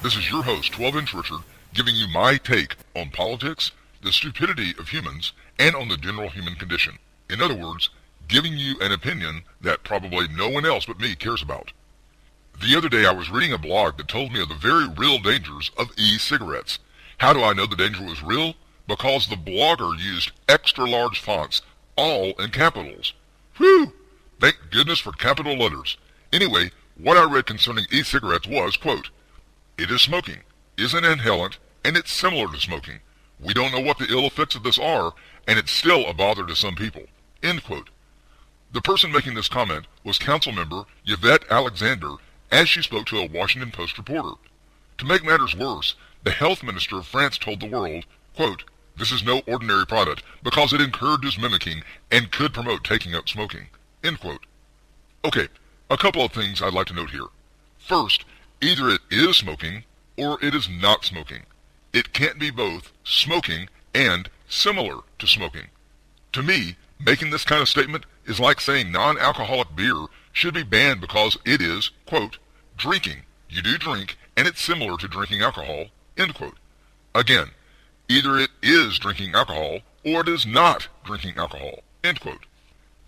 This is your host, 12-inch Richard, giving you my take on politics, the stupidity of humans, and on the general human condition. In other words, giving you an opinion that probably no one else but me cares about. The other day I was reading a blog that told me of the very real dangers of e-cigarettes. How do I know the danger was real? Because the blogger used extra large fonts, all in capitals. Whew! Thank goodness for capital letters. Anyway, what I read concerning e-cigarettes was, quote, "It is smoking, is an inhalant, and it's similar to smoking. We don't know what the ill effects of this are, and it's still a bother to some people." End quote. The person making this comment was council member Yvette Alexander as she spoke to a Washington Post reporter. To make matters worse, the health minister of France told the world, quote, "This is no ordinary product because it encourages mimicking and could promote taking up smoking." End quote. Okay, a couple of things I'd like to note here. First, either it is smoking or it is not smoking. It can't be both smoking and similar to smoking. To me, making this kind of statement is like saying non-alcoholic beer should be banned because it is, quote, "drinking. You do drink, and it's similar to drinking alcohol," end quote. Again, either it is drinking alcohol or it is not drinking alcohol, end quote.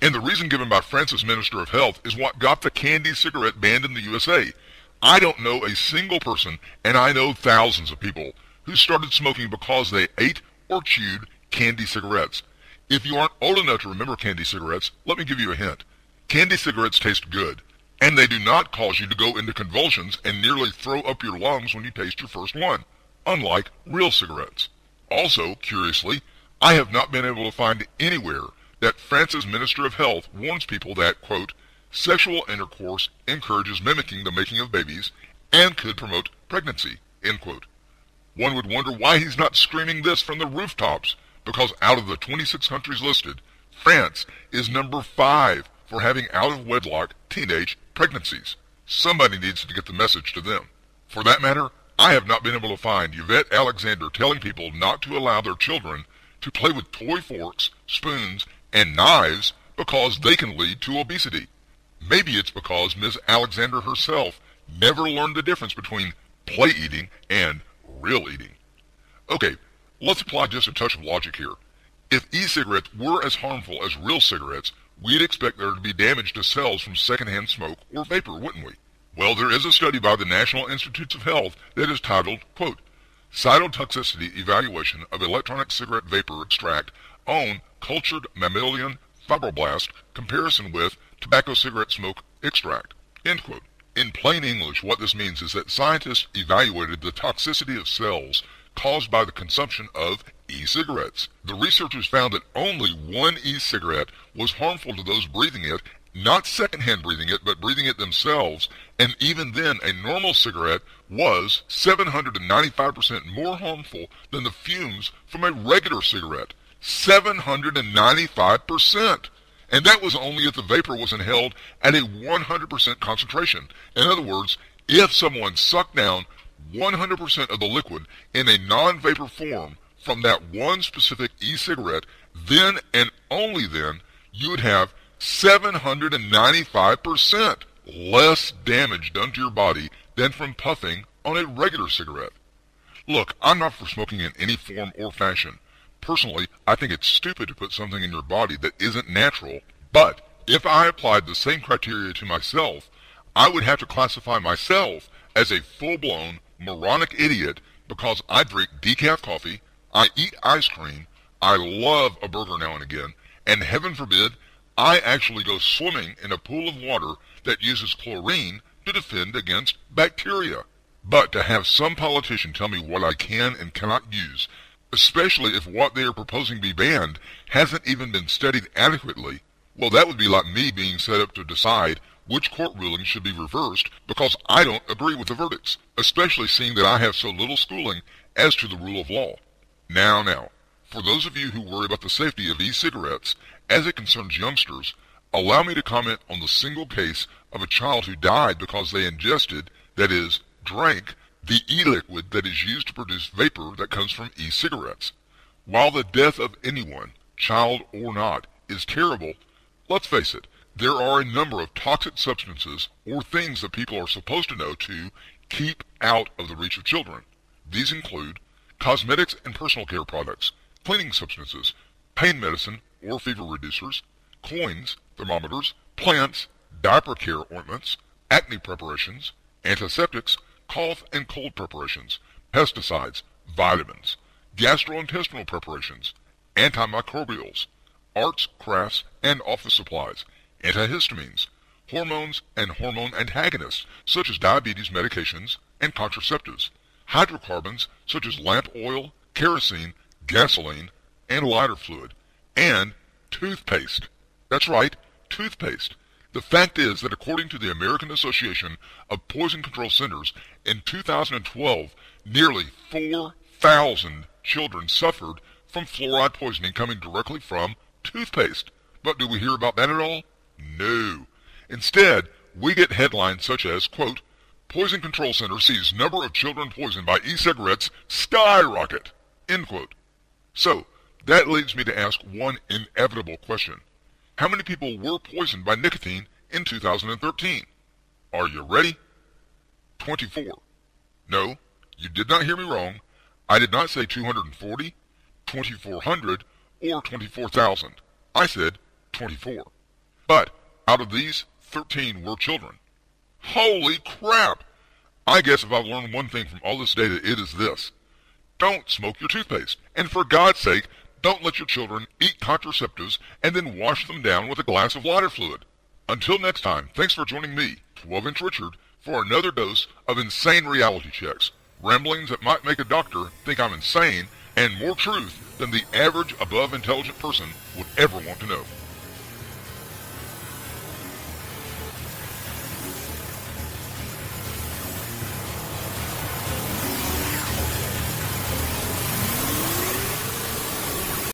And the reason given by France's Minister of Health is what got the candy cigarette banned in the USA. I don't know a single person, and I know thousands of people, who started smoking because they ate or chewed candy cigarettes. If you aren't old enough to remember candy cigarettes, let me give you a hint. Candy cigarettes taste good, and they do not cause you to go into convulsions and nearly throw up your lungs when you taste your first one, unlike real cigarettes. Also, curiously, I have not been able to find anywhere that France's Minister of Health warns people that, quote, "sexual intercourse encourages mimicking the making of babies and could promote pregnancy," end quote. One would wonder why he's not screaming this from the rooftops, because out of the 26 countries listed, France is number 5 for having out-of-wedlock teenage pregnancies. Somebody needs to get the message to them. For that matter, I have not been able to find Yvette Alexander telling people not to allow their children to play with toy forks, spoons, and knives because they can lead to obesity. Maybe it's because Ms. Alexander herself never learned the difference between play eating and real eating. Okay, let's apply just a touch of logic here. If e-cigarettes were as harmful as real cigarettes, we'd expect there to be damage to cells from secondhand smoke or vapor, wouldn't we? Well, there is a study by the National Institutes of Health that is titled, quote, "Cytotoxicity Evaluation of Electronic Cigarette Vapor Extract on Cultured Mammalian Fibroblast Comparison with Tobacco Cigarette Smoke Extract," end quote. In plain English, what this means is that scientists evaluated the toxicity of cells caused by the consumption of e-cigarettes. The researchers found that only one e-cigarette was harmful to those breathing it, not secondhand breathing it, but breathing it themselves, and even then a normal cigarette was 795% more harmful than the fumes from a regular cigarette. 795%! And that was only if the vapor was inhaled at a 100% concentration. In other words, if someone sucked down 100% of the liquid in a non-vapor form from that one specific e-cigarette, then and only then you would have 795% less damage done to your body than from puffing on a regular cigarette. Look, I'm not for smoking in any form or fashion. Personally, I think it's stupid to put something in your body that isn't natural, but if I applied the same criteria to myself, I would have to classify myself as a full-blown moronic idiot because I drink decaf coffee, I eat ice cream, I love a burger now and again, and heaven forbid, I actually go swimming in a pool of water that uses chlorine to defend against bacteria. But to have some politician tell me what I can and cannot use, especially if what they are proposing be banned hasn't even been studied adequately, well, that would be like me being set up to decide which court ruling should be reversed because I don't agree with the verdicts, especially seeing that I have so little schooling as to the rule of law. Now, for those of you who worry about the safety of e-cigarettes as it concerns youngsters, allow me to comment on the single case of a child who died because they ingested, that is, drank, the e-liquid that is used to produce vapor that comes from e-cigarettes. While the death of anyone, child or not, is terrible, let's face it, There are a number of toxic substances or things that people are supposed to know to keep out of the reach of children. These include cosmetics and personal care products, cleaning substances, pain medicine or fever reducers, coins, thermometers, plants, diaper care ointments, acne preparations, antiseptics, cough and cold preparations, pesticides, vitamins, gastrointestinal preparations, antimicrobials, arts, crafts, and office supplies, antihistamines, hormones and hormone antagonists such as diabetes medications and contraceptives, hydrocarbons such as lamp oil, kerosene, gasoline, and lighter fluid, and toothpaste. That's right, toothpaste. The fact is that according to the American Association of Poison Control Centers, in 2012, nearly 4,000 children suffered from fluoride poisoning coming directly from toothpaste. But do we hear about that at all? No. Instead, we get headlines such as, quote, Poison Control Center sees number of children poisoned by e-cigarettes skyrocket, end quote. So, that leads me to ask one inevitable question. How many people were poisoned by nicotine in 2013? Are you ready? 24. No, you did not hear me wrong. I did not say 240, 2,400, or 24,000. I said 24. But out of these, 13 were children. Holy crap! I guess if I've learned one thing from all this data, it is this. Don't smoke your toothpaste. And for God's sake, don't let your children eat contraceptives and then wash them down with a glass of lighter fluid. Until next time, thanks for joining me, 12-inch Richard, for another dose of insane reality checks. Ramblings that might make a doctor think I'm insane and more truth than the average above intelligent person would ever want to know.